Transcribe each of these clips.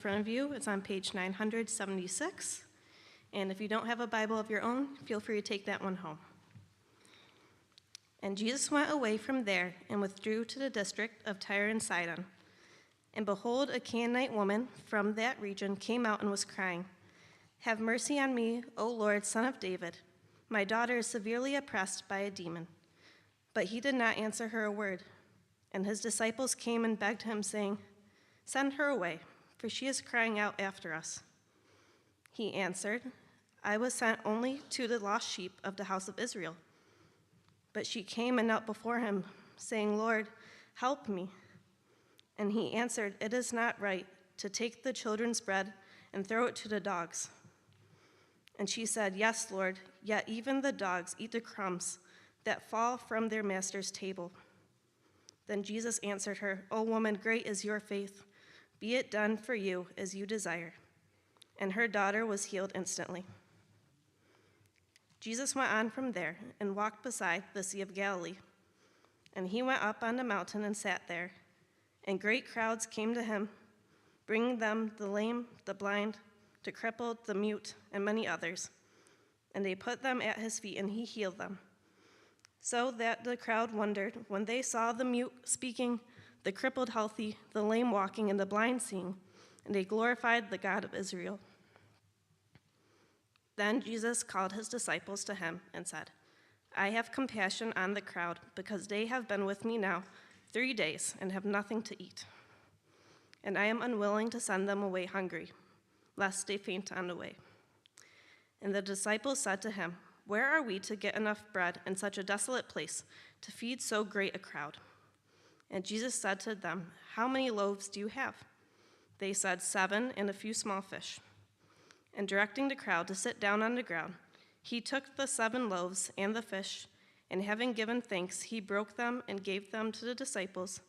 In front of you, it's on page 976. And if you don't have a Bible of your own, feel free to take that one home. And Jesus went away from there and withdrew to the district of Tyre and Sidon. And behold, a Canaanite woman from that region came out and was crying, "Have mercy on me, O Lord, Son of David. My daughter is severely oppressed by a demon." But he did not answer her a word. And his disciples came and begged him, saying, "Send her away, for she is crying out after us." He answered, "I was sent only to the lost sheep of the house of Israel." But she came and knelt before him, saying, "Lord, help me." And he answered, "It is not right to take the children's bread and throw it to the dogs." And she said, "Yes, Lord, yet even the dogs eat the crumbs that fall from their master's table." Then Jesus answered her, "O woman, great is your faith. Be it done for you as you desire." And her daughter was healed instantly. Jesus went on from there and walked beside the Sea of Galilee. And he went up on the mountain and sat there. And great crowds came to him, bringing them the lame, the blind, the crippled, the mute, and many others. And they put them at his feet, and he healed them. So that the crowd wondered when they saw the mute speaking, the crippled healthy, the lame walking, and the blind seeing, and they glorified the God of Israel. Then Jesus called his disciples to him and said, "I have compassion on the crowd, because they have been with me now 3 days and have nothing to eat. And I am unwilling to send them away hungry, lest they faint on the way." And the disciples said to him, "Where are we to get enough bread in such a desolate place to feed so great a crowd?" And Jesus said to them, "How many loaves do you have?" They said, 7 and a few small fish. And directing the crowd to sit down on the ground, he took the 7 loaves and the fish, and having given thanks, he broke them and gave them to the disciples,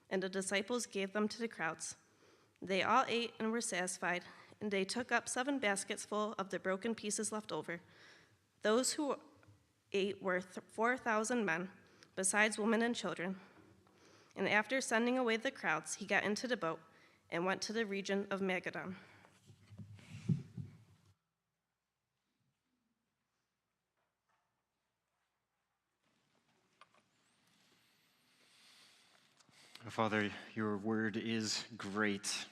and the disciples gave them to the crowds. They all ate and were satisfied, and they took up 7 baskets full of the broken pieces left over. Those who ate were 4,000 men, besides women and children. And after sending away the crowds, he got into the boat and went to the region of Magadan. Father, your word is great,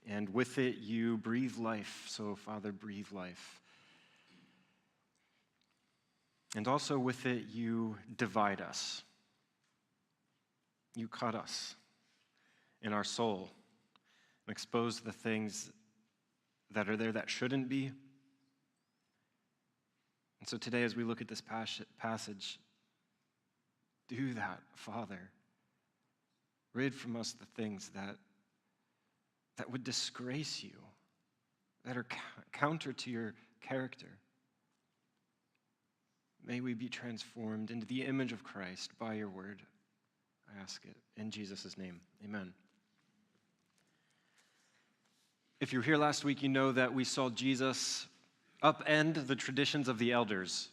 and with it you breathe life. So, Father, breathe life. And also with it you divide us. You cut us in our soul and expose the things that are there that shouldn't be. And so today, as we look at this passage, do that, Father. Rid from us the things that would disgrace you, that are counter to your character. May we be transformed into the image of Christ by your word. I ask it in Jesus' name. Amen. If you were here last week, you know that we saw Jesus upend the traditions of the elders.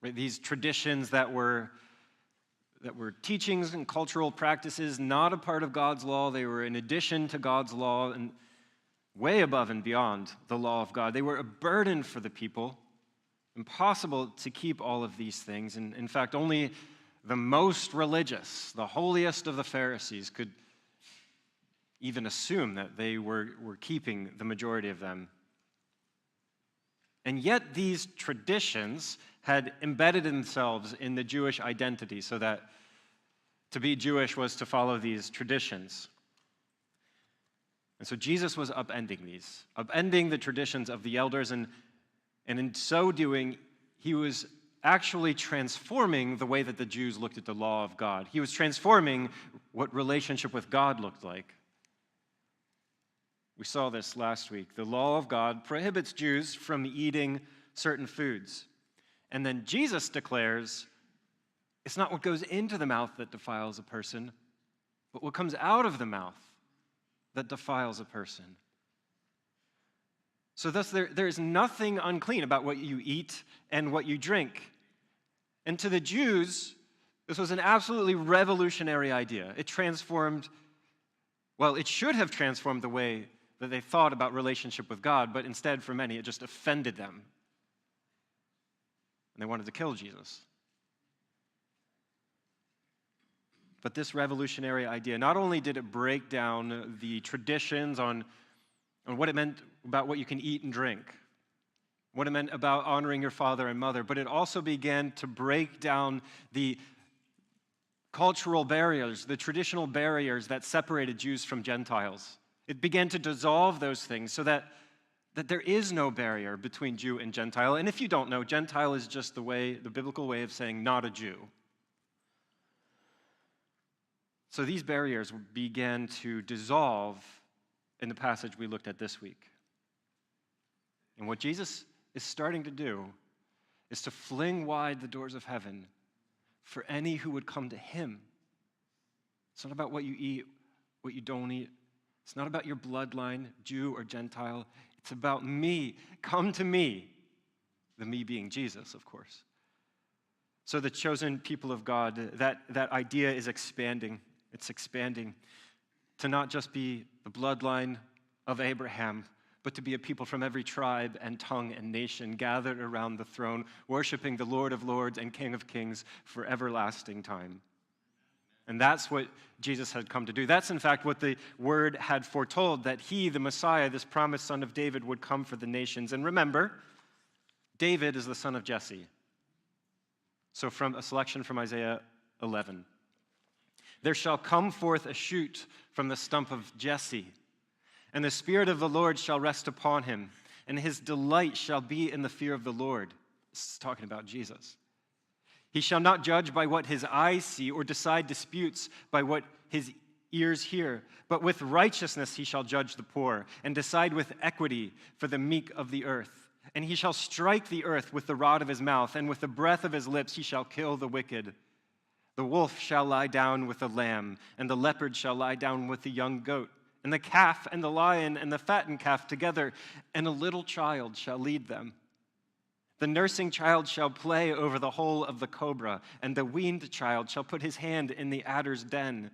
Right? These traditions that were teachings and cultural practices, not a part of God's law. They were in addition to God's law and way above and beyond the law of God. They were a burden for the people. Impossible to keep all of these things. And in fact, only the most religious, the holiest of the Pharisees, could even assume that they were keeping the majority of them. And yet these traditions had embedded themselves in the Jewish identity, so that to be Jewish was to follow these traditions. And so Jesus was upending the traditions of the elders, and in so doing, he was actually transforming the way that the Jews looked at the law of God. He was transforming what relationship with God looked like. We saw this last week. The law of God prohibits Jews from eating certain foods. And then Jesus declares, it's not what goes into the mouth that defiles a person, but what comes out of the mouth that defiles a person. So thus there is nothing unclean about what you eat and what you drink. And to the Jews, this was an absolutely revolutionary idea. It should have transformed the way that they thought about relationship with God, but instead, for many, it just offended them. And they wanted to kill Jesus. But this revolutionary idea, not only did it break down the traditions on what it meant about what you can eat and drink, what it meant about honoring your father and mother, but it also began to break down the cultural barriers, the traditional barriers that separated Jews from Gentiles. It began to dissolve those things so that there is no barrier between Jew and Gentile. And if you don't know, Gentile is just the biblical way of saying not a Jew. So these barriers began to dissolve in the passage we looked at this week. And what Jesus is starting to do is to fling wide the doors of heaven for any who would come to him. It's not about what you eat, what you don't eat. It's not about your bloodline, Jew or Gentile. It's about me. Come to me. The me being Jesus, of course. So the chosen people of God, that idea is expanding. It's expanding to not just be the bloodline of Abraham, but to be a people from every tribe and tongue and nation gathered around the throne, worshiping the Lord of Lords and King of Kings for everlasting time. And that's what Jesus had come to do. That's, in fact, what the word had foretold, that he, the Messiah, this promised son of David, would come for the nations. And remember, David is the son of Jesse. So from a selection from Isaiah 11. There shall come forth a shoot from the stump of Jesse, and the Spirit of the Lord shall rest upon him, and his delight shall be in the fear of the Lord. This is talking about Jesus. He shall not judge by what his eyes see, or decide disputes by what his ears hear, but with righteousness he shall judge the poor, and decide with equity for the meek of the earth. And he shall strike the earth with the rod of his mouth, and with the breath of his lips he shall kill the wicked. The wolf shall lie down with the lamb, and the leopard shall lie down with the young goat, and the calf and the lion and the fattened calf together, and a little child shall lead them. The nursing child shall play over the hole of the cobra, and the weaned child shall put his hand in the adder's den.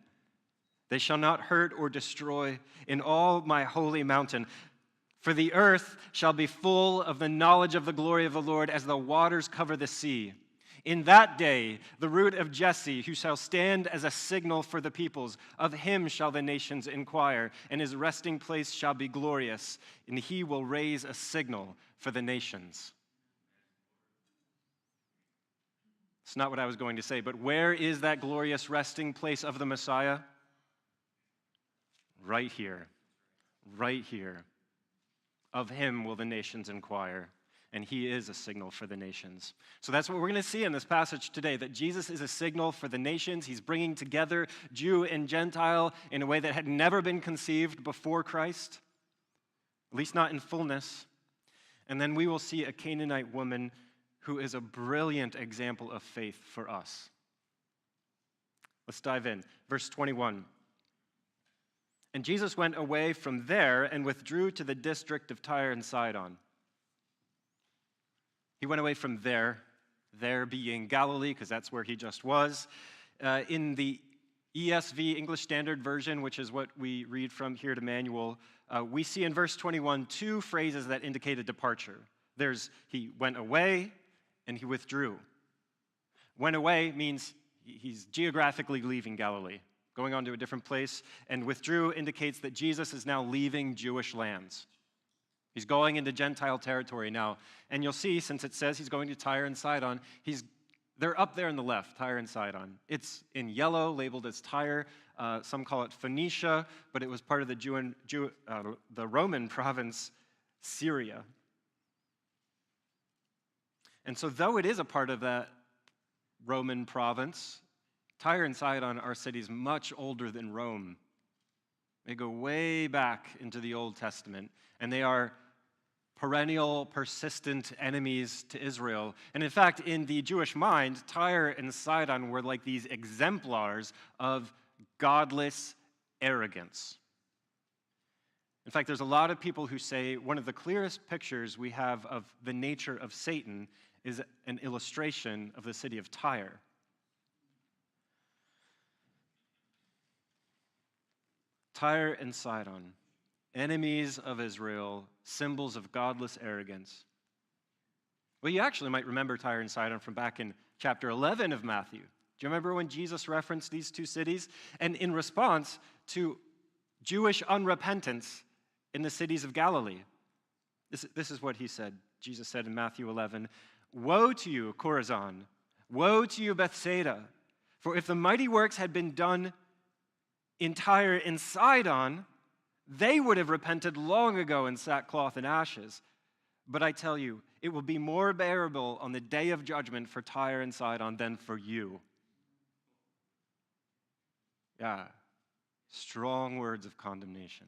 They shall not hurt or destroy in all my holy mountain, for the earth shall be full of the knowledge of the glory of the Lord as the waters cover the sea. In that day, the root of Jesse, who shall stand as a signal for the peoples, of him shall the nations inquire, and his resting place shall be glorious, and he will raise a signal for the nations. It's not what I was going to say, but where is that glorious resting place of the Messiah? Right here. Right here. Of him will the nations inquire. And he is a signal for the nations. So that's what we're going to see in this passage today, that Jesus is a signal for the nations. He's bringing together Jew and Gentile in a way that had never been conceived before Christ, at least not in fullness. And then we will see a Canaanite woman who is a brilliant example of faith for us. Let's dive in. Verse 21. And Jesus went away from there and withdrew to the district of Tyre and Sidon. He went away from there being Galilee, because that's where he just was. In the ESV, English Standard Version, which is what we read from here at Emmanuel, we see in verse 21 two phrases that indicate a departure. There's he went away and he withdrew. Went away means he's geographically leaving Galilee, going on to a different place, and withdrew indicates that Jesus is now leaving Jewish lands. He's going into Gentile territory now. And you'll see, since it says he's going to Tyre and Sidon, they're up there on the left, Tyre and Sidon. It's in yellow, labeled as Tyre. Some call it Phoenicia, but it was part of the Roman province, Syria. And so though it is a part of that Roman province, Tyre and Sidon are cities much older than Rome. They go way back into the Old Testament, and they are perennial, persistent enemies to Israel. And in fact, in the Jewish mind, Tyre and Sidon were like these exemplars of godless arrogance. In fact, there's a lot of people who say one of the clearest pictures we have of the nature of Satan is an illustration of the city of Tyre. Tyre and Sidon. enemies of Israel, symbols of godless arrogance. Well, you actually might remember Tyre and Sidon from back in chapter 11 of Matthew. Do you remember when Jesus referenced these two cities? And in response to Jewish unrepentance in the cities of Galilee, this is what he said. Jesus said in Matthew 11, "Woe to you, Chorazin! Woe to you, Bethsaida! For if the mighty works had been done in Tyre and Sidon, they would have repented long ago in sackcloth and ashes. But I tell you, it will be more bearable on the day of judgment for Tyre and Sidon than for you." Yeah, strong words of condemnation.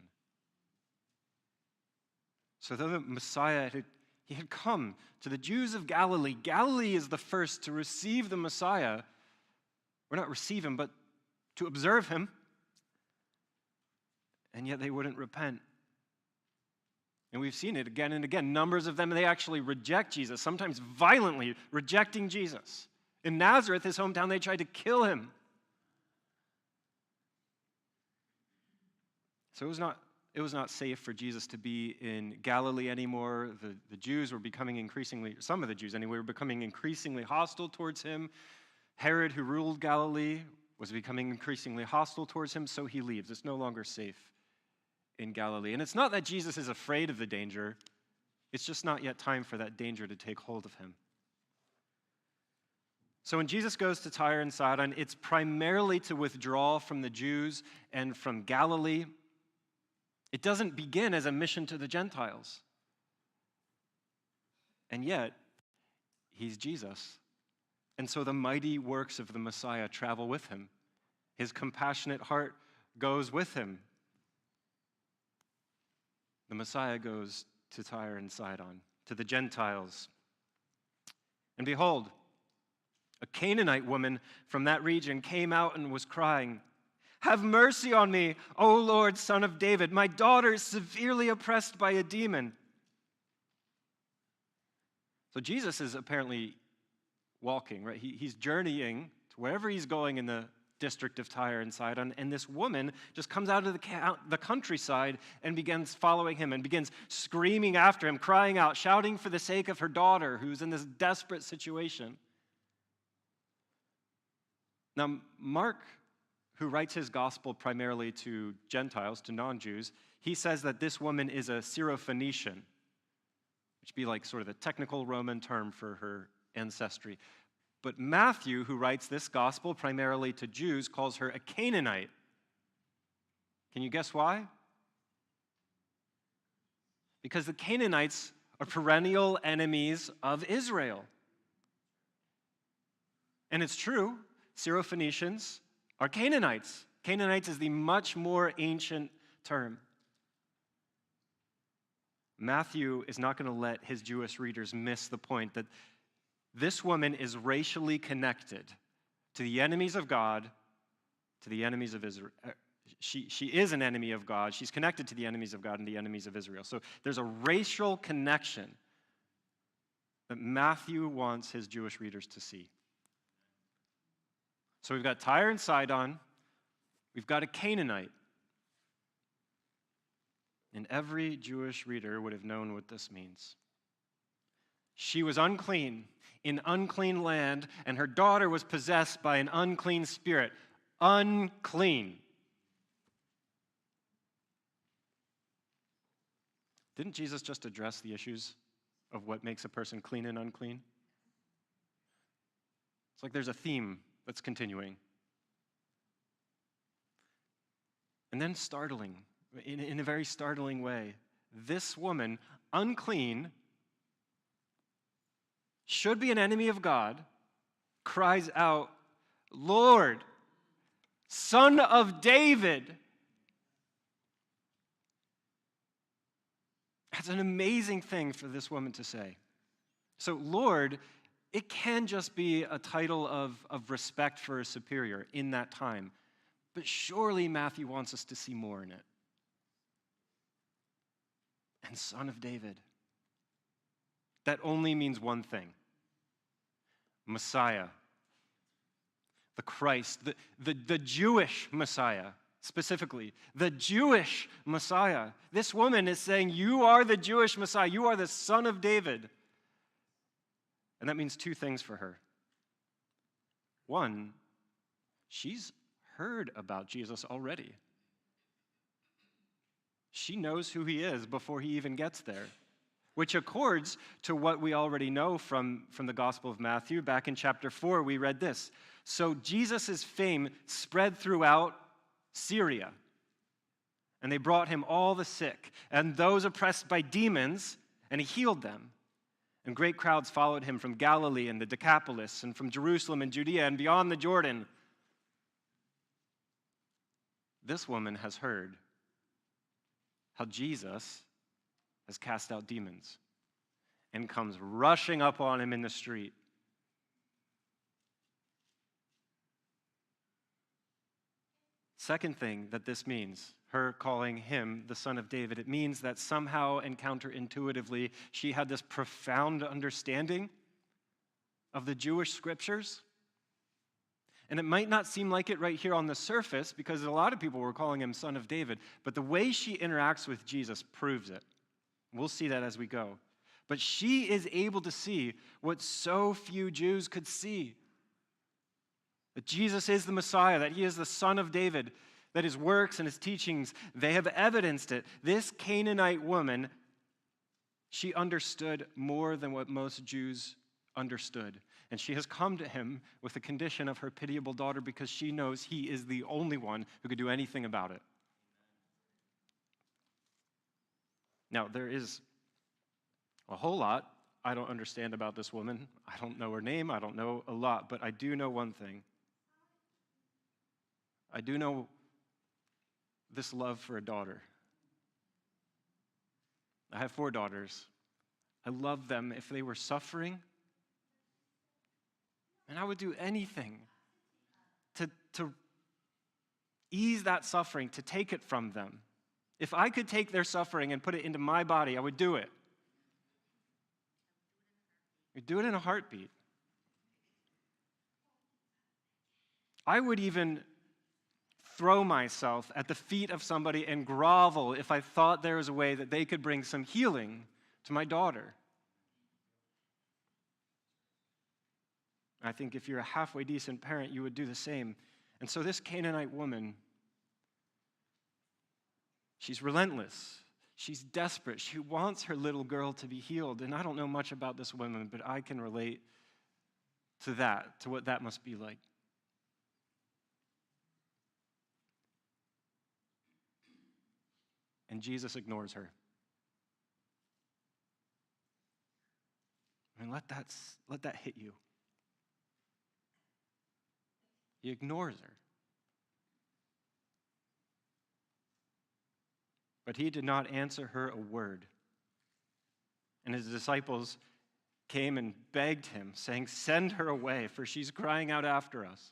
So though the Messiah had come to the Jews of Galilee, Galilee is the first to receive the Messiah, or not receive him, but to observe him, and yet they wouldn't repent. And we've seen it again and again. Numbers of them, they actually reject Jesus, sometimes violently rejecting Jesus. In Nazareth, his hometown, they tried to kill him. So it was not safe for Jesus to be in Galilee anymore. The Jews were becoming increasingly, some of the Jews anyway, were becoming increasingly hostile towards him. Herod, who ruled Galilee, was becoming increasingly hostile towards him, so he leaves. It's no longer safe in Galilee. And it's not that Jesus is afraid of the danger. It's just not yet time for that danger to take hold of him. So when Jesus goes to Tyre and Sidon, it's primarily to withdraw from the Jews and from Galilee. It doesn't begin as a mission to the Gentiles. And yet, he's Jesus. And so the mighty works of the Messiah travel with him. His compassionate heart goes with him. The Messiah goes to Tyre and Sidon, to the Gentiles. And behold, a Canaanite woman from that region came out and was crying, "Have mercy on me, O Lord, Son of David. My daughter is severely oppressed by a demon." So Jesus is apparently walking, right? He's journeying to wherever he's going in the district of Tyre and Sidon, and this woman just comes out of the countryside and begins following him and begins screaming after him, crying out, shouting for the sake of her daughter who's in this desperate situation. Now, Mark, who writes his gospel primarily to Gentiles, to non-Jews, he says that this woman is a Syrophoenician, which would be like sort of the technical Roman term for her ancestry. But Matthew, who writes this gospel primarily to Jews, calls her a Canaanite. Can you guess why? Because the Canaanites are perennial enemies of Israel. And it's true, Syrophoenicians are Canaanites. Canaanites is the much more ancient term. Matthew is not going to let his Jewish readers miss the point that this woman is racially connected to the enemies of God, to the enemies of Israel. She is an enemy of God. She's connected to the enemies of God and the enemies of Israel. So there's a racial connection that Matthew wants his Jewish readers to see. So we've got Tyre and Sidon. We've got a Canaanite. And every Jewish reader would have known what this means. She was unclean in unclean land, and her daughter was possessed by an unclean spirit. Unclean. Didn't Jesus just address the issues of what makes a person clean and unclean? It's like there's a theme that's continuing. And then startling, in a very startling way, this woman, unclean, should be an enemy of God, cries out, "Lord, Son of David." That's an amazing thing for this woman to say. So, Lord, it can just be a title of respect for a superior in that time. But surely Matthew wants us to see more in it. And Son of David. That only means one thing. Messiah. The Christ. The Jewish Messiah. specifically, the Jewish Messiah. This woman is saying, you are the Jewish Messiah. You are the Son of David. And that means two things for her. One, she's heard about Jesus already. She knows who he is before he even gets there, which accords to what we already know from the Gospel of Matthew. Back in chapter 4, we read this. So Jesus' fame spread throughout Syria, and they brought him all the sick and those oppressed by demons, and he healed them. And great crowds followed him from Galilee and the Decapolis and from Jerusalem and Judea and beyond the Jordan. This woman has heard how Jesus has cast out demons and comes rushing up on him in the street. Second thing that this means, her calling him the Son of David, it means that somehow and counterintuitively, she had this profound understanding of the Jewish scriptures. And it might not seem like it right here on the surface, because a lot of people were calling him Son of David, but the way she interacts with Jesus proves it. We'll see that as we go. But she is able to see what so few Jews could see. That Jesus is the Messiah, that he is the Son of David, that his works and his teachings, they have evidenced it. This Canaanite woman, she understood more than what most Jews understood. And she has come to him with the condition of her pitiable daughter because she knows he is the only one who could do anything about it. Now, there is a whole lot I don't understand about this woman. I don't know her name. I don't know a lot. But I do know one thing. I do know this love for a daughter. I have 4 daughters. I love them. If they were suffering, and I would do anything to ease that suffering, to take it from them. If I could take their suffering and put it into my body, I would do it. I'd do it in a heartbeat. I would even throw myself at the feet of somebody and grovel if I thought there was a way that they could bring some healing to my daughter. I think if you're a halfway decent parent, you would do the same. And so this Canaanite woman, she's relentless. She's desperate. She wants her little girl to be healed. And I don't know much about this woman, but I can relate to that, to what that must be like. And Jesus ignores her. I mean, let that hit you. He ignores her. But he did not answer her a word. And his disciples came and begged him, saying, "Send her away, for she's crying out after us."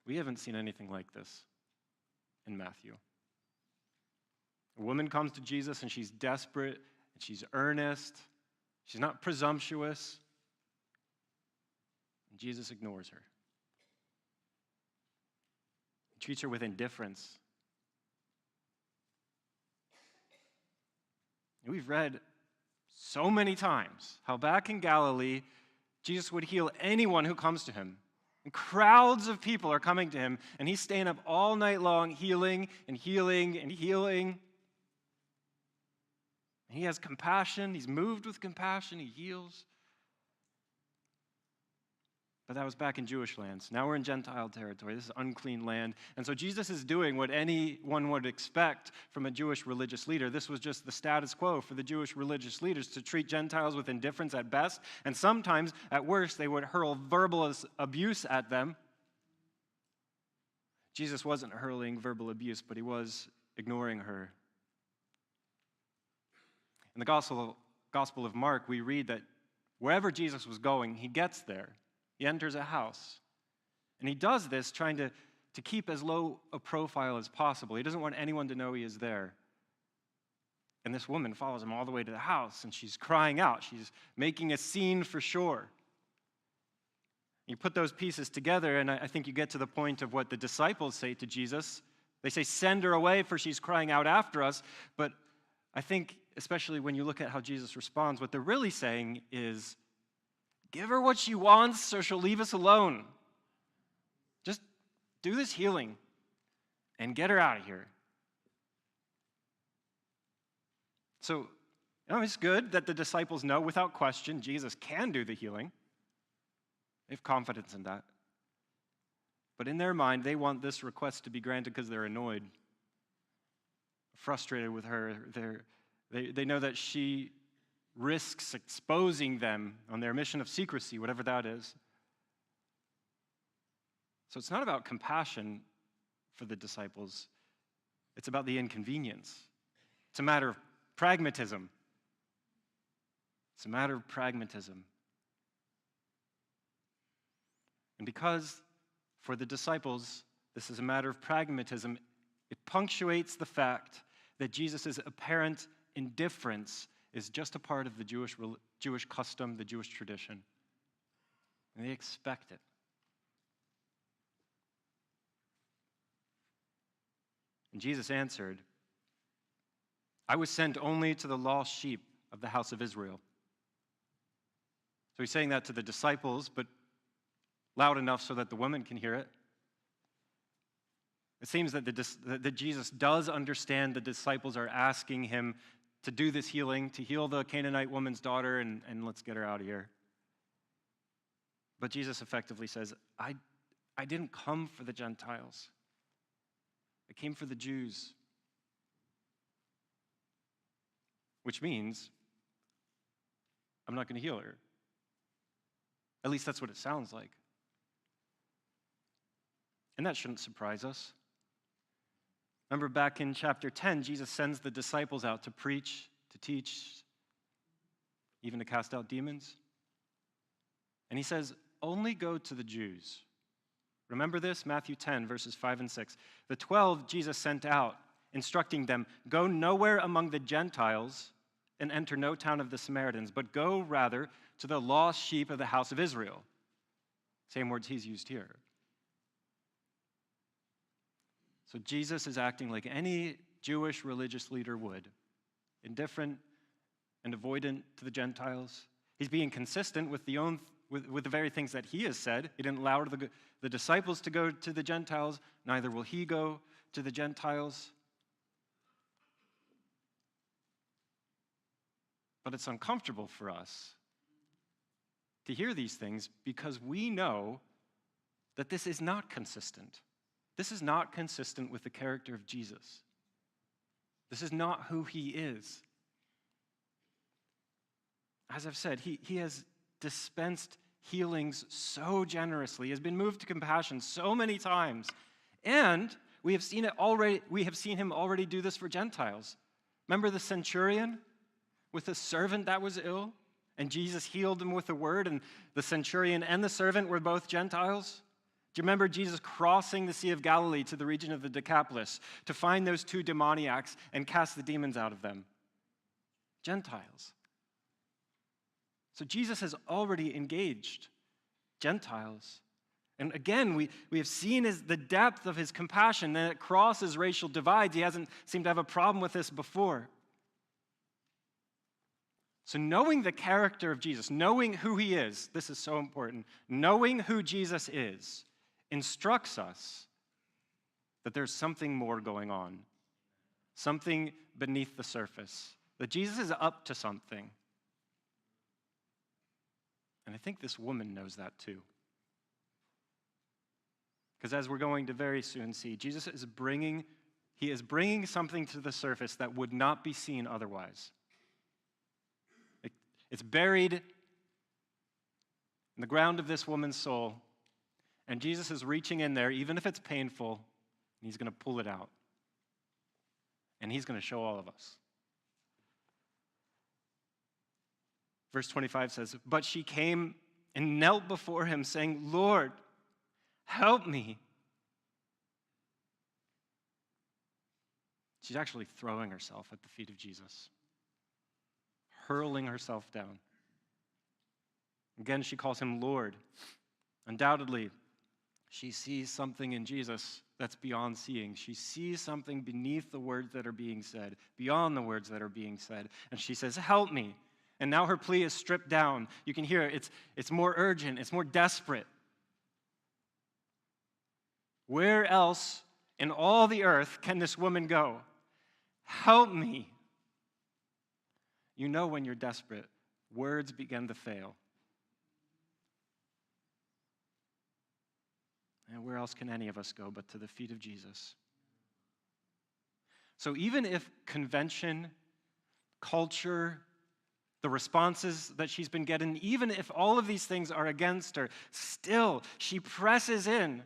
We haven't seen anything like this in Matthew. A woman comes to Jesus and she's desperate and she's earnest. She's not presumptuous. And Jesus ignores her. He treats her with indifference. We've read so many times how back in Galilee, Jesus would heal anyone who comes to him. And crowds of people are coming to him, and he's staying up all night long healing and healing and healing. And he has compassion. He's moved with compassion. He heals. But that was back in Jewish lands. Now we're in Gentile territory. This is unclean land. And so Jesus is doing what anyone would expect from a Jewish religious leader. This was just the status quo for the Jewish religious leaders, to treat Gentiles with indifference at best. And sometimes, at worst, they would hurl verbal abuse at them. Jesus wasn't hurling verbal abuse, but he was ignoring her. In the Gospel of Mark, we read that wherever Jesus was going, he gets there. He enters a house. And he does this trying to keep as low a profile as possible. He doesn't want anyone to know he is there. And this woman follows him all the way to the house, and she's crying out. She's making a scene for sure. You put those pieces together, and I think you get to the point of what the disciples say to Jesus. They say, "Send her away, for she's crying out after us." But I think, especially when you look at how Jesus responds, what they're really saying is, "Give her what she wants, or she'll leave us alone. Just do this healing and get her out of here." So, it's good that the disciples know without question Jesus can do the healing. They have confidence in that. But in their mind, they want this request to be granted because they're annoyed, frustrated with her. They know that she risks exposing them on their mission of secrecy, whatever that is. So it's not about compassion for the disciples. It's about the inconvenience. It's a matter of pragmatism. It's a matter of pragmatism. And because for the disciples, this is a matter of pragmatism, it punctuates the fact that Jesus' apparent indifference is just a part of the Jewish custom, the Jewish tradition. And they expect it. And Jesus answered, "I was sent only to the lost sheep of the house of Israel." So he's saying that to the disciples, but loud enough so that the woman can hear it. It seems that Jesus does understand the disciples are asking him to do this healing, to heal the Canaanite woman's daughter, and let's get her out of here. But Jesus effectively says, I didn't come for the Gentiles. I came for the Jews. Which means I'm not going to heal her. At least that's what it sounds like. And that shouldn't surprise us. Remember back in chapter 10, Jesus sends the disciples out to preach, to teach, even to cast out demons. And he says, only go to the Jews. Remember this? Matthew 10, verses 5 and 6. The 12 Jesus sent out, instructing them, "Go nowhere among the Gentiles and enter no town of the Samaritans, but go rather to the lost sheep of the house of Israel." Same words he's used here. So Jesus is acting like any Jewish religious leader would, indifferent and avoidant to the Gentiles. He's being consistent with the very things that he has said. He didn't allow the disciples to go to the Gentiles, neither will he go to the Gentiles. But it's uncomfortable for us to hear these things because we know that this is not consistent. This is not consistent with the character of Jesus. This is not who he is. As I've said, he has dispensed healings so generously, has been moved to compassion so many times, and we have seen him already do this for Gentiles. Remember the centurion with a servant that was ill, and Jesus healed him with a word, and the centurion and the servant were both Gentiles? Do you remember Jesus crossing the Sea of Galilee to the region of the Decapolis to find those two demoniacs and cast the demons out of them? Gentiles. So Jesus has already engaged Gentiles. And again, we have seen the depth of his compassion, that it crosses racial divides. He hasn't seemed to have a problem with this before. So knowing the character of Jesus, knowing who he is, this is so important. Knowing who Jesus is instructs us that there's something more going on, something beneath the surface, that Jesus is up to something. And I think this woman knows that too. Because as we're going to very soon see, Jesus is bringing something to the surface that would not be seen otherwise. It's buried in the ground of this woman's soul, and Jesus is reaching in there, even if it's painful, and he's going to pull it out. And he's going to show all of us. Verse 25 says, "But she came and knelt before him, saying, 'Lord, help me.'" She's actually throwing herself at the feet of Jesus, hurling herself down. Again, she calls him Lord. Undoubtedly, she sees something in Jesus that's beyond seeing. She sees something beneath the words that are being said, beyond the words that are being said. And she says, help me. And now her plea is stripped down. You can hear it. It's more urgent. It's more desperate. Where else in all the earth can this woman go? Help me. You know when you're desperate, words begin to fail. And where else can any of us go but to the feet of Jesus? So even if convention, culture, the responses that she's been getting, even if all of these things are against her, still she presses in.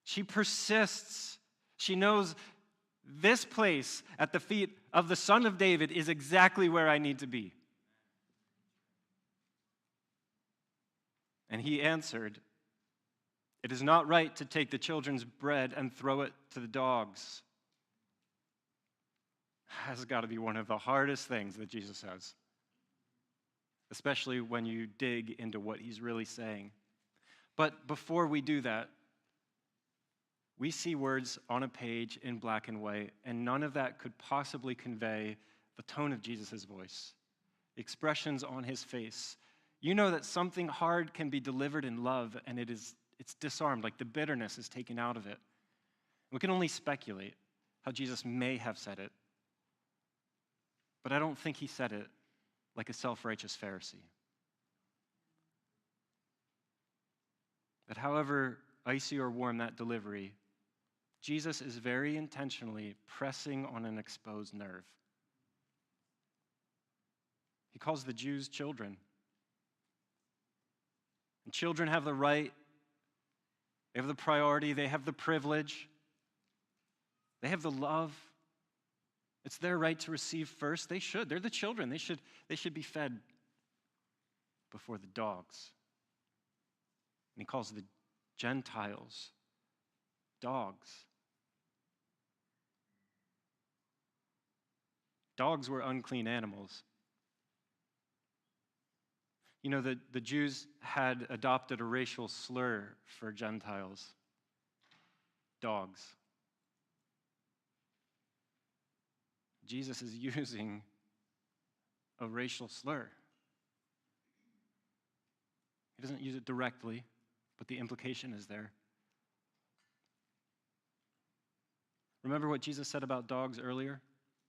She persists. She knows this place at the feet of the Son of David is exactly where I need to be. And he answered, it is not right to take the children's bread and throw it to the dogs. That's got to be one of the hardest things that Jesus says, especially when you dig into what he's really saying. But before we do that, we see words on a page in black and white, and none of that could possibly convey the tone of Jesus' voice, the expressions on his face. You know that something hard can be delivered in love, and it's disarmed, like the bitterness is taken out of it. We can only speculate how Jesus may have said it, but I don't think he said it like a self-righteous Pharisee. That however icy or warm that delivery, Jesus is very intentionally pressing on an exposed nerve. He calls the Jews children. And children have the right, they have the priority, they have the privilege, they have the love. It's their right to receive first. They should. They're the children. They should be fed before the dogs. And he calls the Gentiles dogs. Dogs were unclean animals. You know, the Jews had adopted a racial slur for Gentiles. Dogs. Jesus is using a racial slur. He doesn't use it directly, but the implication is there. Remember what Jesus said about dogs earlier?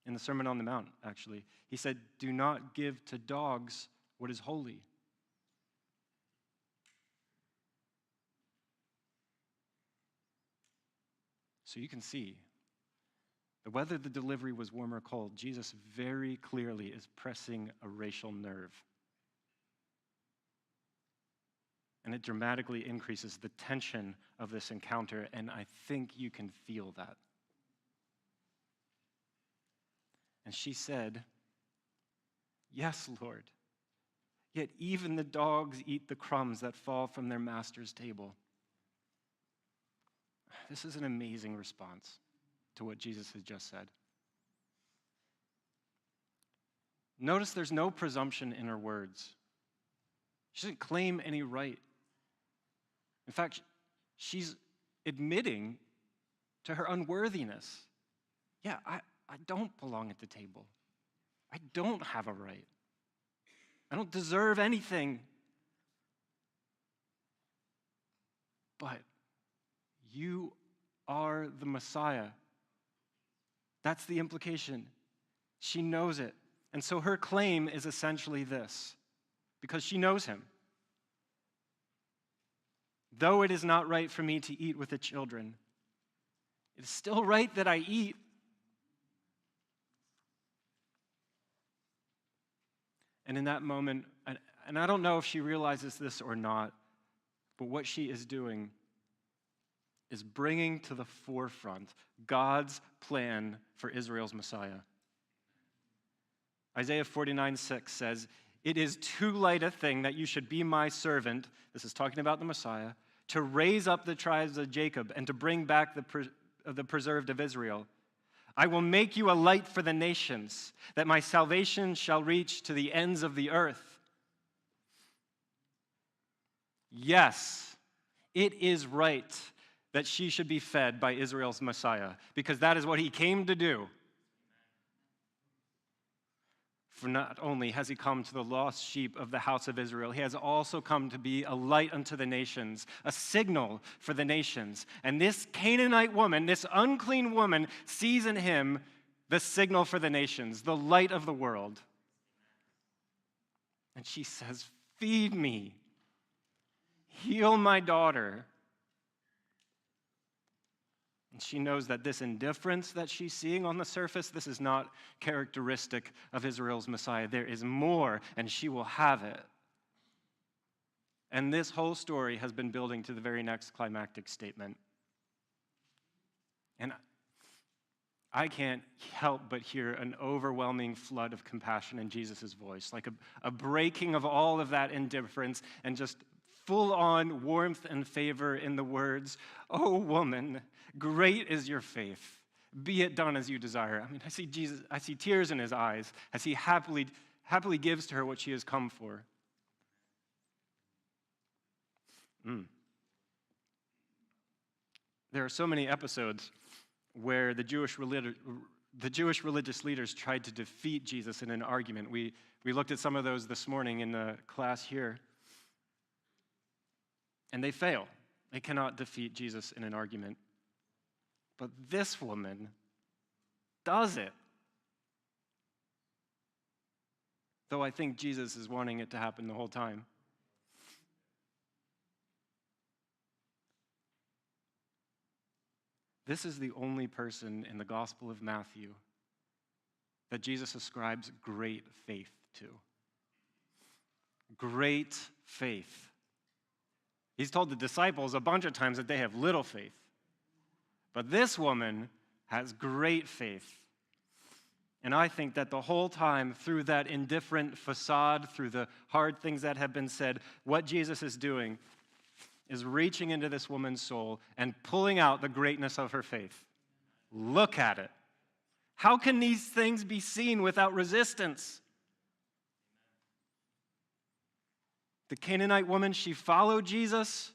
In the Sermon on the Mount, actually. He said, do not give to dogs what is holy. So you can see that whether the delivery was warm or cold, Jesus very clearly is pressing a racial nerve. And it dramatically increases the tension of this encounter, and I think you can feel that. And she said, yes, Lord, yet even the dogs eat the crumbs that fall from their master's table. This is an amazing response to what Jesus has just said. Notice there's no presumption in her words. She doesn't claim any right. In fact, she's admitting to her unworthiness. Yeah, I don't belong at the table. I don't have a right. I don't deserve anything. But you are the Messiah. That's the implication. She knows it. And so her claim is essentially this, because she knows him. Though it is not right for me to eat with the children, it is still right that I eat. And in that moment, and I don't know if she realizes this or not, but what she is doing is bringing to the forefront God's plan for Israel's Messiah. Isaiah 49:6 says, it is too light a thing that you should be my servant, this is talking about the Messiah, to raise up the tribes of Jacob and to bring back the preserved of Israel. I will make you a light for the nations, that my salvation shall reach to the ends of the earth. yes, it is right that she should be fed by Israel's Messiah, because that is what he came to do. For not only has he come to the lost sheep of the house of Israel, he has also come to be a light unto the nations, a signal for the nations. And this Canaanite woman, this unclean woman, sees in him the signal for the nations, the light of the world. And she says, feed me, heal my daughter. And she knows that this indifference that she's seeing on the surface, this is not characteristic of Israel's Messiah. There is more, and she will have it. And this whole story has been building to the very next climactic statement. And I can't help but hear an overwhelming flood of compassion in Jesus' voice, like a breaking of all of that indifference and just full-on warmth and favor in the words, "Oh, woman, great is your faith. Be it done as you desire." I mean, I see Jesus, I see tears in his eyes as he happily gives to her what she has come for. There are so many episodes where the Jewish religious leaders tried to defeat Jesus in an argument. We looked at some of those this morning in the class here. And they fail. They cannot defeat Jesus in an argument. But this woman does it. Though I think Jesus is wanting it to happen the whole time. This is the only person in the Gospel of Matthew that Jesus ascribes great faith to. Great faith. He's told the disciples a bunch of times that they have little faith. But this woman has great faith. And I think that the whole time, through that indifferent facade, through the hard things that have been said, what Jesus is doing is reaching into this woman's soul and pulling out the greatness of her faith. Look at it. How can these things be seen without resistance? The Canaanite woman, she followed Jesus.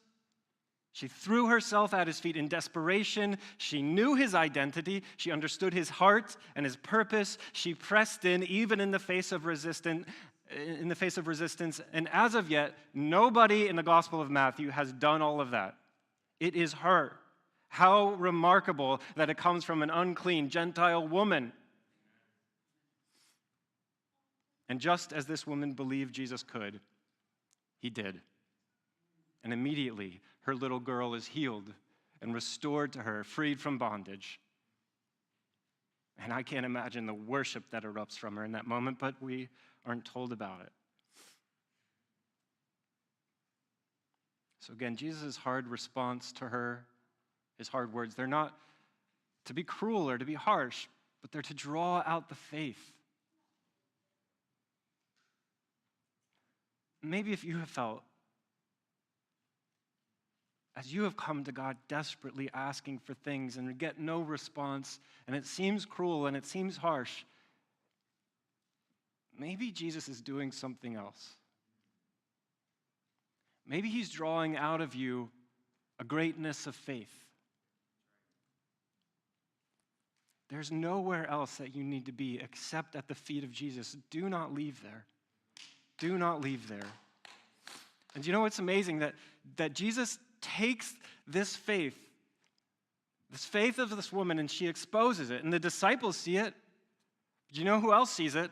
She threw herself at his feet in desperation. She knew his identity. She understood his heart and his purpose. She pressed in, even in the face of resistance. And as of yet, nobody in the Gospel of Matthew has done all of that. It is her. How remarkable that it comes from an unclean Gentile woman. And just as this woman believed Jesus could, he did. And immediately, her little girl is healed and restored to her, freed from bondage. And I can't imagine the worship that erupts from her in that moment, but we aren't told about it. So again, Jesus' hard response to her, his hard words, they're not to be cruel or to be harsh, but they're to draw out the faith. Maybe if you have felt, as you have come to God desperately asking for things and get no response, and it seems cruel and it seems harsh, maybe Jesus is doing something else. Maybe he's drawing out of you a greatness of faith. There's nowhere else that you need to be except at the feet of Jesus. Do not leave there. Do not leave there. And you know what's amazing? That Jesus takes this faith of this woman, and she exposes it. And the disciples see it. Do you know who else sees it?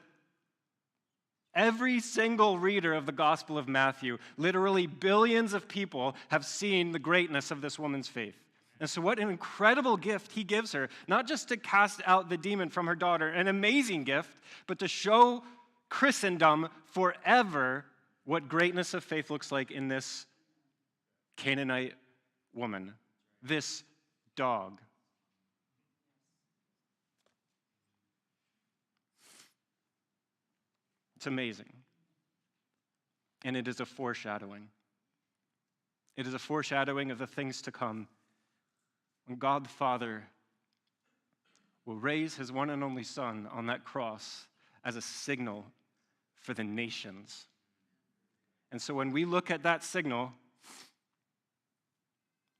Every single reader of the Gospel of Matthew, literally billions of people, have seen the greatness of this woman's faith. And so what an incredible gift he gives her, not just to cast out the demon from her daughter, an amazing gift, but to show Christendom forever what greatness of faith looks like in this Canaanite woman, this dog. It's amazing. And it is a foreshadowing. It is a foreshadowing of the things to come when God the Father will raise his one and only Son on that cross as a signal for the nations. And so when we look at that signal,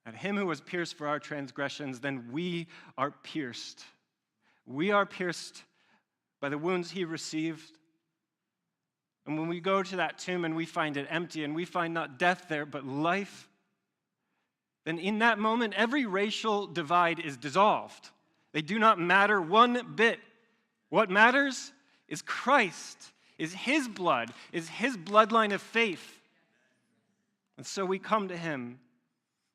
at him who was pierced for our transgressions, then we are pierced. We are pierced by the wounds he received. And when we go to that tomb and we find it empty and we find not death there but life, then in that moment every racial divide is dissolved. They do not matter one bit. What matters is Christ, is his blood, is his bloodline of faith. And so we come to him.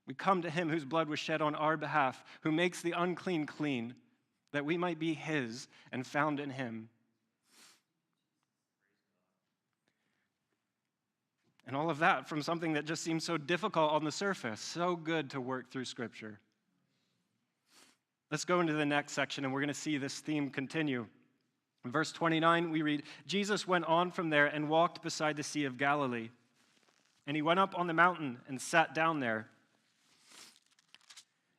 We come to him whose blood was shed on our behalf, who makes the unclean clean, that we might be his and found in him. And all of that from something that just seems so difficult on the surface, so good to work through Scripture. Let's go into the next section, and we're going to see this theme continue. In verse 29, we read, Jesus went on from there and walked beside the Sea of Galilee. And he went up on the mountain and sat down there.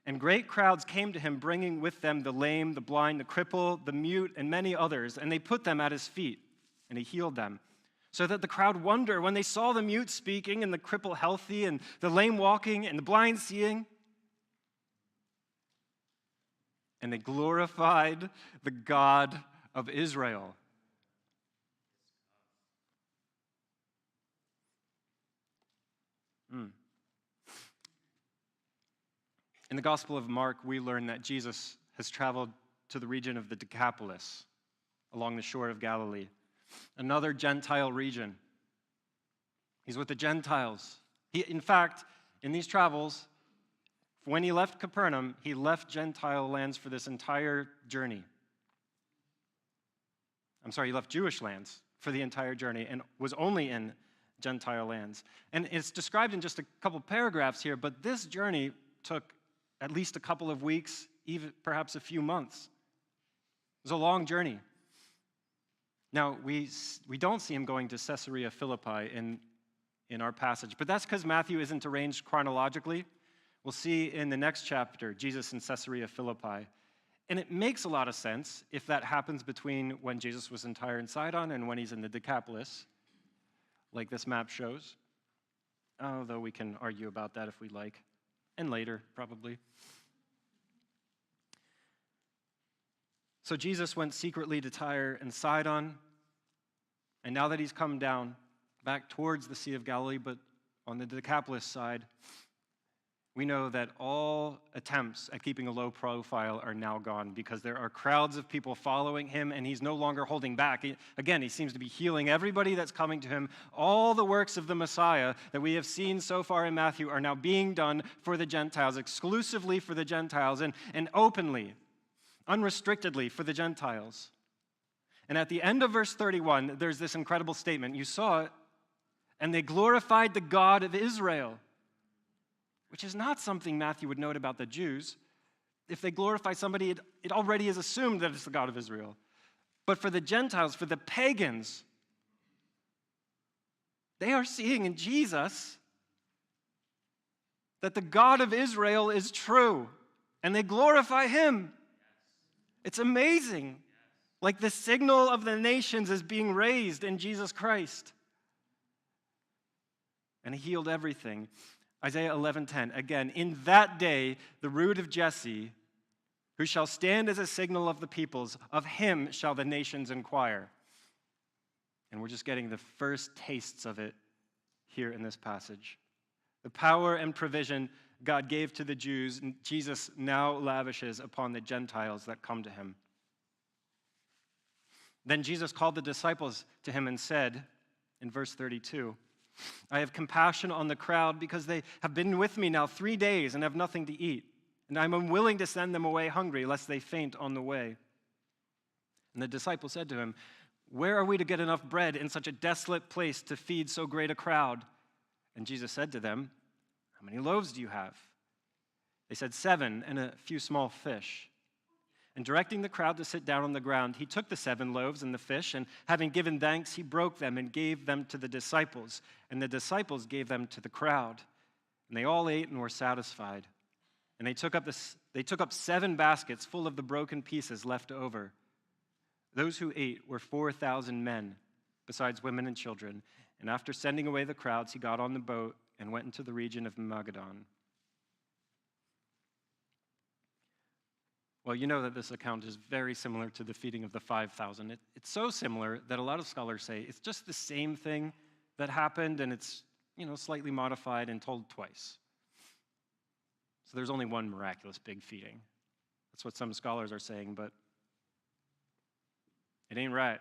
And great crowds came to him, bringing with them the lame, the blind, the cripple, the mute, and many others. And they put them at his feet, and he healed them. So that the crowd wondered when they saw the mute speaking, and the cripple healthy, and the lame walking, and the blind seeing. And they glorified the God of Israel. In the Gospel of Mark, we learn that Jesus has traveled to the region of the Decapolis, along the shore of Galilee, another Gentile region. He's with the Gentiles. In fact, in these travels, when he left Capernaum, he left Gentile lands for this entire journey. He left Jewish lands for the entire journey and was only in Gentile lands. And it's described in just a couple paragraphs here, but this journey took at least a couple of weeks, even perhaps a few months. It was a long journey. Now, we don't see him going to Caesarea Philippi in our passage, but that's because Matthew isn't arranged chronologically. We'll see in the next chapter, Jesus in Caesarea Philippi. And it makes a lot of sense if that happens between when Jesus was in Tyre and Sidon and when he's in the Decapolis, like this map shows. Although we can argue about that if we like. And later, probably. So Jesus went secretly to Tyre and Sidon, and now that he's come down back towards the Sea of Galilee, but on the Decapolis side, we know that all attempts at keeping a low profile are now gone because there are crowds of people following him, and he's no longer holding back. He seems to be healing everybody that's coming to him. All the works of the Messiah that we have seen so far in Matthew are now being done for the Gentiles, exclusively for the Gentiles, and openly, unrestrictedly for the Gentiles. And at the end of verse 31, there's this incredible statement. You saw it. And they glorified the God of Israel, which is not something Matthew would note about the Jews. If they glorify somebody, it already is assumed that it's the God of Israel. But for the Gentiles, for the pagans, they are seeing in Jesus that the God of Israel is true, and they glorify him. It's amazing. Like the signal of the nations is being raised in Jesus Christ. And he healed everything. Isaiah 11:10, again, in that day, the root of Jesse, who shall stand as a signal of the peoples, of him shall the nations inquire. And we're just getting the first tastes of it here in this passage. The power and provision God gave to the Jews, Jesus now lavishes upon the Gentiles that come to him. Then Jesus called the disciples to him and said, in verse 32, I have compassion on the crowd because they have been with me now 3 days and have nothing to eat. And I'm unwilling to send them away hungry, lest they faint on the way. And the disciples said to him, where are we to get enough bread in such a desolate place to feed so great a crowd? And Jesus said to them, how many loaves do you have? They said 7 and a few small fish. And directing the crowd to sit down on the ground, he took the 7 loaves and the fish, and having given thanks, he broke them and gave them to the disciples. And the disciples gave them to the crowd. And they all ate and were satisfied. And they took up 7 baskets full of the broken pieces left over. Those who ate were 4,000 men, besides women and children. And after sending away the crowds, he got on the boat and went into the region of Magadan. Well, you know that this account is very similar to the feeding of the 5,000. It's so similar that a lot of scholars say it's just the same thing that happened, and it's, slightly modified and told twice. So there's only one miraculous big feeding. That's what some scholars are saying, but it ain't right.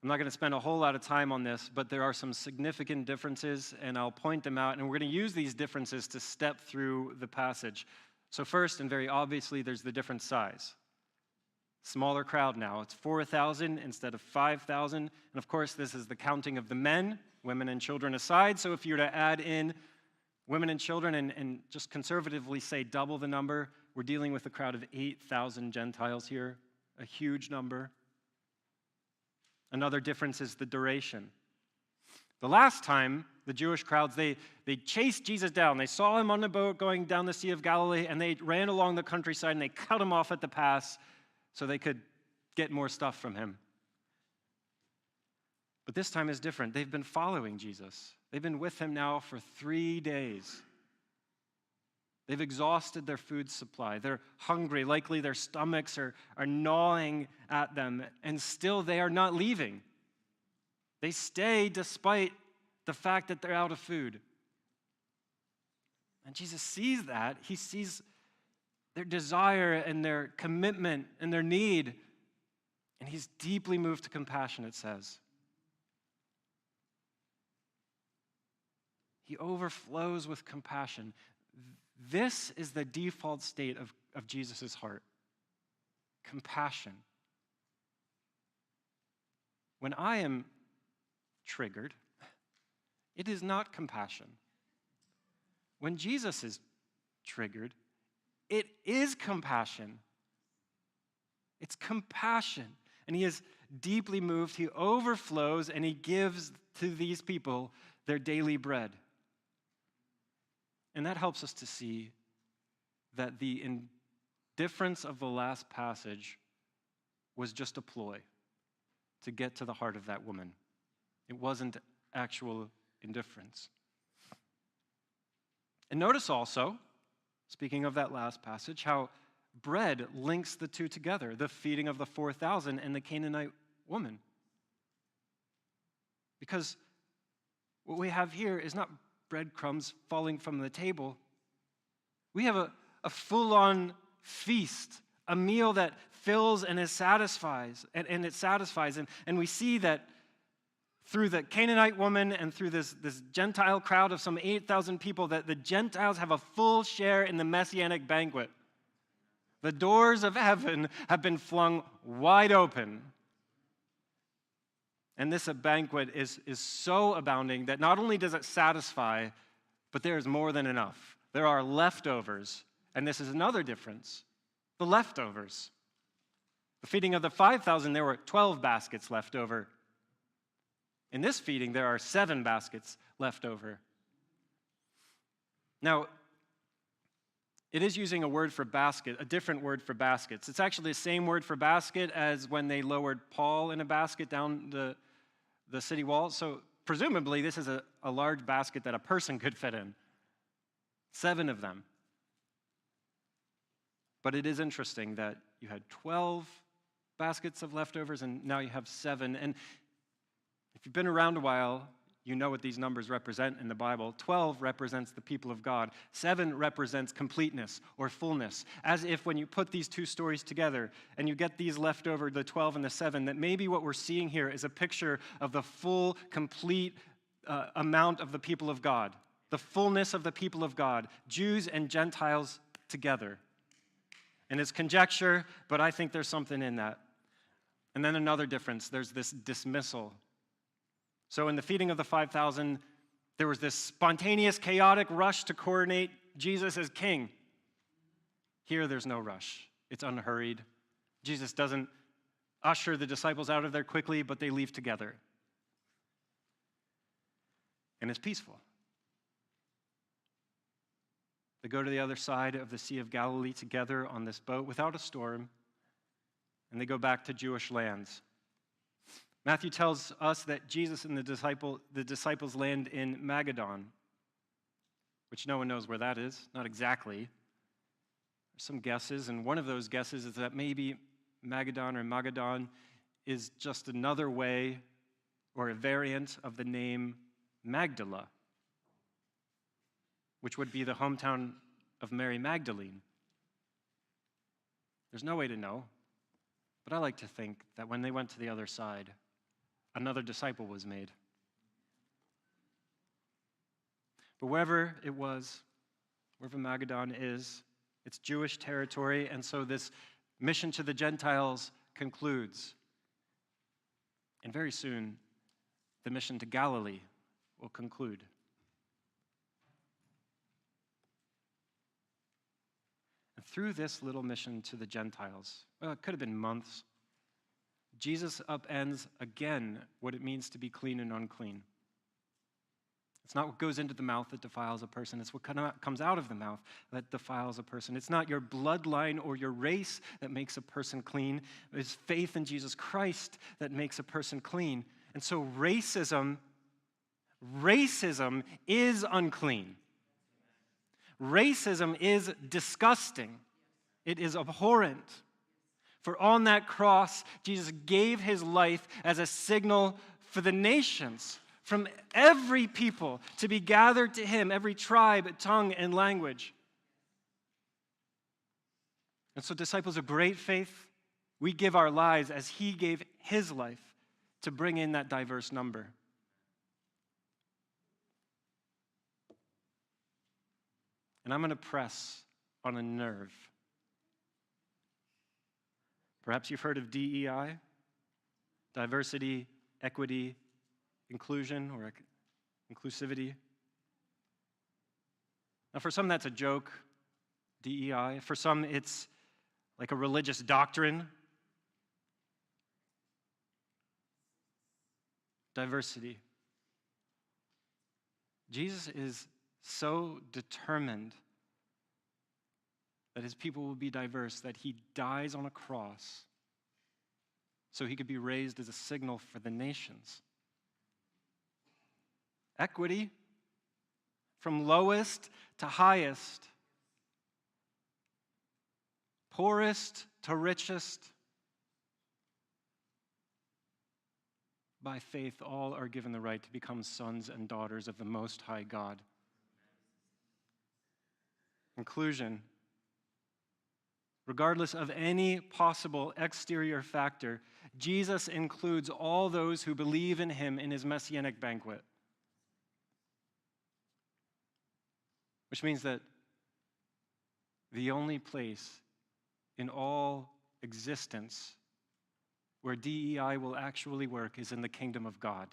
I'm not going to spend a whole lot of time on this, but there are some significant differences, and I'll point them out, and we're going to use these differences to step through the passage. So first, and very obviously, there's the different size. Smaller crowd now. It's 4,000 instead of 5,000. And of course, this is the counting of the men, women and children aside. So if you were to add in women and children and just conservatively say double the number, we're dealing with a crowd of 8,000 Gentiles here, a huge number. Another difference is the duration. The last time, the Jewish crowds, they chased Jesus down. They saw him on the boat going down the Sea of Galilee, and they ran along the countryside, and they cut him off at the pass so they could get more stuff from him. But this time is different. They've been following Jesus. They've been with him now for 3 days. They've exhausted their food supply. They're hungry. Likely their stomachs are gnawing at them, and still they are not leaving. They stay despite the fact that they're out of food. And Jesus sees that. He sees their desire and their commitment and their need. And he's deeply moved to compassion, it says. He overflows with compassion. This is the default state of Jesus' heart. Compassion. When I am triggered, it is not compassion. When Jesus is triggered, it is compassion. It's compassion. And he is deeply moved. He overflows and he gives to these people their daily bread. And that helps us to see that the indifference of the last passage was just a ploy to get to the heart of that woman. It wasn't actual indifference. And notice also, speaking of that last passage, how bread links the two together, the feeding of the 4,000 and the Canaanite woman. Because what we have here is not breadcrumbs falling from the table. We have a full-on feast, a meal that fills and it satisfies. And we see that through the Canaanite woman and through this Gentile crowd of some 8,000 people, that the Gentiles have a full share in the Messianic banquet. The doors of heaven have been flung wide open. And this banquet is so abounding that not only does it satisfy, but there is more than enough. There are leftovers. And this is another difference. The leftovers. The feeding of the 5,000, there were 12 baskets left over. In this feeding, there are 7 baskets left over. Now, it is using a word for basket, a different word for baskets. It's actually the same word for basket as when they lowered Paul in a basket down the city wall. So presumably, this is a large basket that a person could fit in. 7 of them. But it is interesting that you had 12 baskets of leftovers, and now you have 7. And if you've been around a while, you know what these numbers represent in the Bible. 12 represents the people of God. 7 represents completeness or fullness. As if when you put these two stories together and you get these left over, the 12 and the 7, that maybe what we're seeing here is a picture of the full, complete amount of the people of God. The fullness of the people of God. Jews and Gentiles together. And it's conjecture, but I think there's something in that. And then another difference, there's this dismissal. So in the feeding of the 5,000, there was this spontaneous, chaotic rush to coronate Jesus as king. Here, there's no rush. It's unhurried. Jesus doesn't usher the disciples out of there quickly, but they leave together. And it's peaceful. They go to the other side of the Sea of Galilee together on this boat without a storm, and they go back to Jewish lands. Matthew tells us that Jesus and the disciples land in Magadan, which no one knows where that is, not exactly. some guesses, and one of those guesses is that maybe Magadan or Magadan is just another way or a variant of the name Magdala, which would be the hometown of Mary Magdalene. There's no way to know, but I like to think that when they went to the other side, another disciple was made. But wherever it was, wherever Magadan is, it's Jewish territory, and so this mission to the Gentiles concludes. And very soon, the mission to Galilee will conclude. And through this little mission to the Gentiles, well, it could have been months, Jesus upends again what it means to be clean and unclean. It's not what goes into the mouth that defiles a person. It's what comes out of the mouth that defiles a person. It's not your bloodline or your race that makes a person clean. It's faith in Jesus Christ that makes a person clean. And so racism is unclean. Racism is disgusting. It is abhorrent. For on that cross, Jesus gave his life as a signal for the nations, from every people to be gathered to him, every tribe, tongue, and language. And so, disciples of great faith, we give our lives as he gave his life to bring in that diverse number. And I'm going to press on a nerve. Perhaps you've heard of DEI, diversity, equity, inclusion, or inclusivity. Now, for some, that's a joke, DEI. For some, it's like a religious doctrine. Diversity. Jesus is so determined that his people will be diverse that he dies on a cross so he could be raised as a signal for the nations. Equity, from lowest to highest, poorest to richest. By faith, all are given the right to become sons and daughters of the Most High God. Inclusion. Regardless of any possible exterior factor, Jesus includes all those who believe in him in his messianic banquet. Which means that the only place in all existence where DEI will actually work is in the kingdom of God.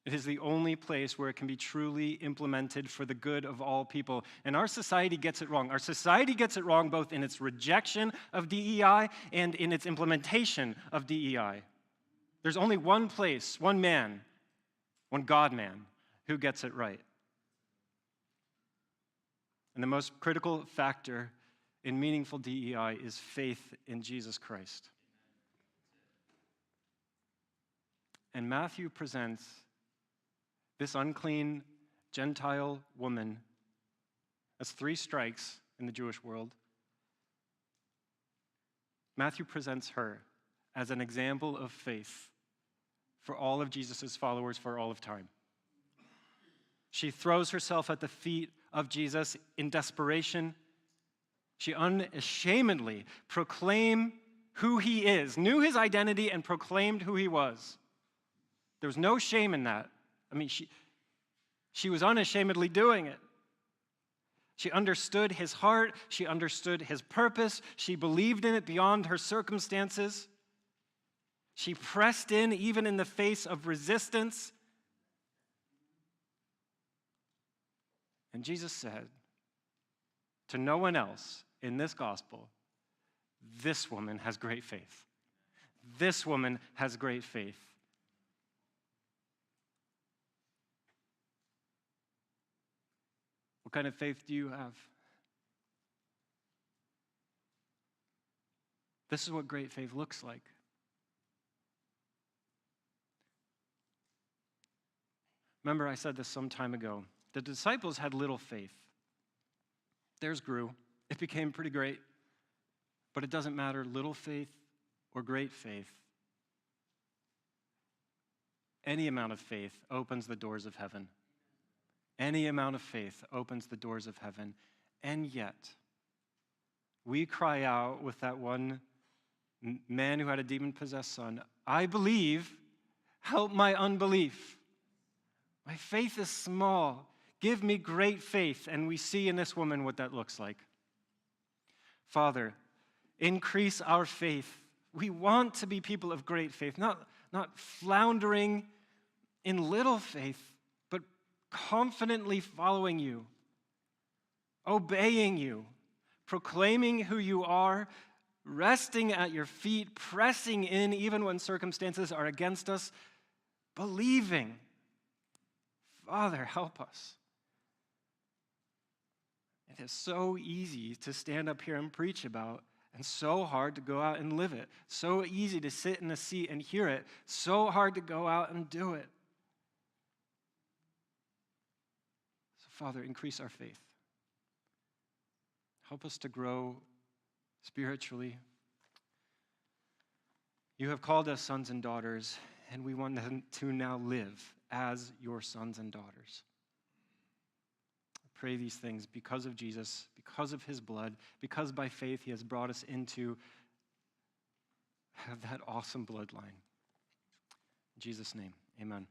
It is the only place where it can be truly implemented for the good of all people. And our society gets it wrong. Our society gets it wrong both in its rejection of DEI and in its implementation of DEI. There's only one place, one man, one God-man, who gets it right. And the most critical factor in meaningful DEI is faith in Jesus Christ. And Matthew presents this unclean Gentile woman as 3 strikes in the Jewish world. Matthew presents her as an example of faith for all of Jesus' followers for all of time. She throws herself at the feet of Jesus in desperation. She unashamedly proclaimed who he is, knew his identity, and proclaimed who he was. There was no shame in that. I mean, she was unashamedly doing it. She understood his heart. She understood his purpose. She believed in it beyond her circumstances. She pressed in even in the face of resistance. And Jesus said to no one else in this gospel, this woman has great faith. This woman has great faith. What kind of faith do you have? This is what great faith looks like. Remember, I said this some time ago. The disciples had little faith. Theirs grew. It became pretty great. But it doesn't matter, little faith or great faith. Any amount of faith opens the doors of heaven. Any amount of faith opens the doors of heaven. And yet, we cry out with that one man who had a demon-possessed son, I believe, help my unbelief. My faith is small. Give me great faith. And we see in this woman what that looks like. Father, increase our faith. We want to be people of great faith, not floundering in little faith, but confidently following you, obeying you, proclaiming who you are, resting at your feet, pressing in even when circumstances are against us, believing. Father, help us. It is so easy to stand up here and preach about, and so hard to go out and live it. So easy to sit in a seat and hear it. So hard to go out and do it. So, Father, increase our faith. Help us to grow spiritually. You have called us sons and daughters, and we want to now live as your sons and daughters. I pray these things because of Jesus, because of his blood, because by faith he has brought us into that awesome bloodline. In Jesus' name, amen.